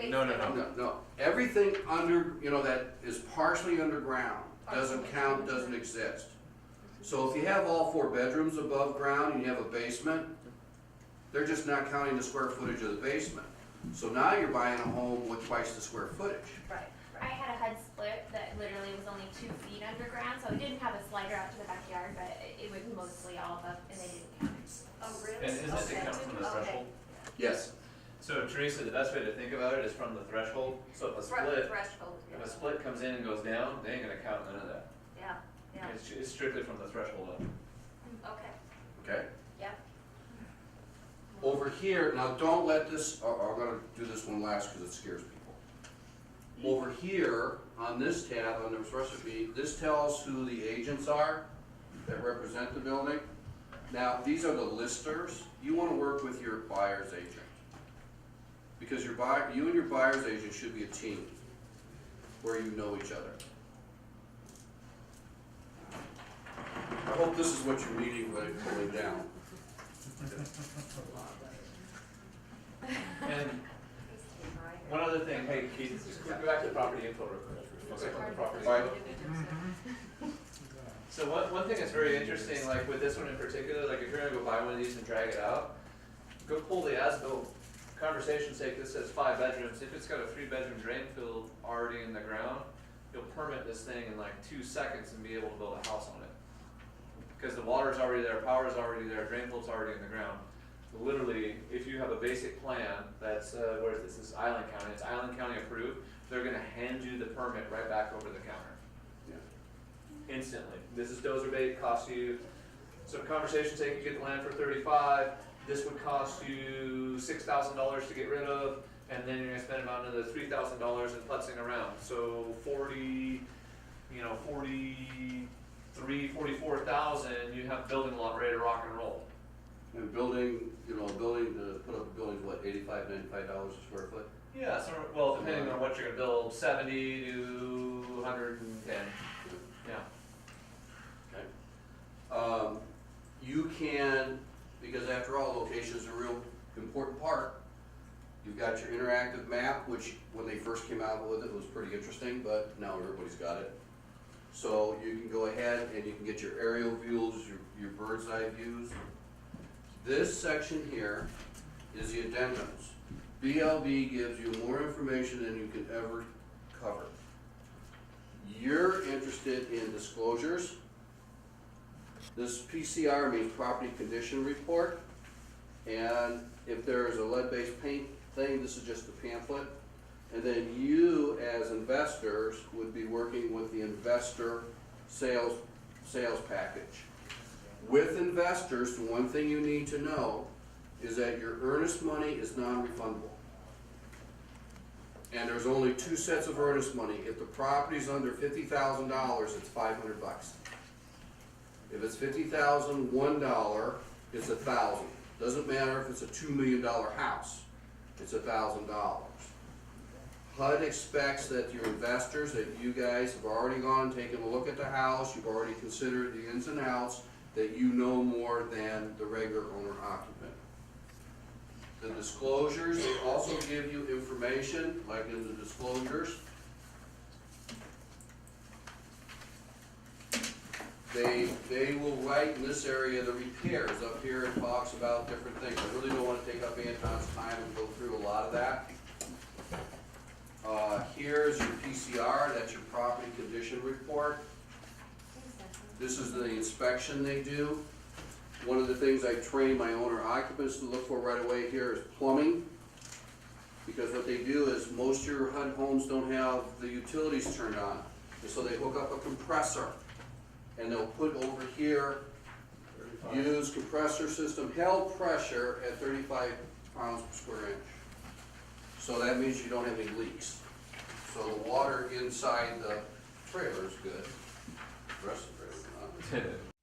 No. Everything under, that is partially underground doesn't count, doesn't exist. So if you have all 4 bedrooms above ground and you have a basement, they're just not counting the square footage of the basement. So now you're buying a home with twice the square footage. Right. I had a HUD split that literally was only 2 feet underground, so it didn't have a slider out to the backyard, but it was mostly all above, and they didn't count it. Oh, really? And isn't it to count from the threshold? Yes. So Teresa, the best way to think about it is from the threshold. So if a split, Threshold, if a split comes in and goes down, they ain't gonna count none of that. yeah, yeah, It's strictly from the threshold up. okay, Okay. yeah. Over here, now don't let this, I'm gonna do this one last because it scares people. Over here, on this tab, on this recipe, this tells who the agents are that represent the building. Now, these are the listers. You wanna work with your buyer's agent. Because you and your buyer's agent should be a team, where you know each other. I hope this is what you're reading when it's going down. And one other thing, hey Keith, just go back to the property info real quick. Okay, on the property Right. info. So one thing that's very interesting, like with this one in particular, like if you're gonna go buy one of these and drag it out, go pull the as-built. Conversation's sake, this says 5 bedrooms. If it's got a 3-bedroom drain field already in the ground, you'll permit this thing in like 2 seconds and be able to build a house on it. Because the water's already there, power's already there, drain field's already in the ground. Literally, if you have a basic plan that's, where is this? This is Island County, it's Island County approved, they're gonna hand you the permit right back over the counter. Yeah. Instantly. This is dozer bait, costs you, so conversation's sake, you get the land for 35, this would cost you $6,000 to get rid of, and then you're gonna spend about another $3,000 in putzing around. So 44,000, you have building lot ready to rock and roll. And building, to put up a building is what, $85, $95 a square foot? Yeah, so, well, depending on what you're gonna build, 70 to 110, yeah. Okay. You can, because after all, location is a real important part. You've got your interactive map, which when they first came out with it was pretty interesting, but now everybody's got it. So you can go ahead and you can get your aerial views, your bird's eye views. This section here is the addendums. BLB gives you more information than you can ever cover. You're interested in disclosures. This PCR means property condition report. And if there's a lead-based paint thing, this is just a pamphlet. And then you, as investors, would be working with the investor sales package. With investors, the one thing you need to know is that your earnest money is non-refundable. And there's only 2 sets of earnest money. If the property's under $50,000, it's $500. If it's $50,000, $1, it's $1,000. Doesn't matter if it's a $2 million house, it's $1,000. HUD expects that your investors, that you guys have already gone, taken a look at the house, you've already considered the ins and outs, that you know more than the regular owner occupant. The disclosures, they also give you information, like in the disclosures. They will write in this area the repairs. Up here it talks about different things. I really don't want to take up Anton's time and go through a lot of that. Here's your PCR, that's your property condition report. This is the inspection they do. One of the things I train my owner occupants to look for right away here is plumbing. Because what they do is most of your HUD homes don't have the utilities turned on. And so they hook up a compressor. And they'll put over here, use compressor system, held pressure at 35 pounds per square inch. So that means you don't have any leaks. So the water inside the trailer is good. The rest of the trailer is not.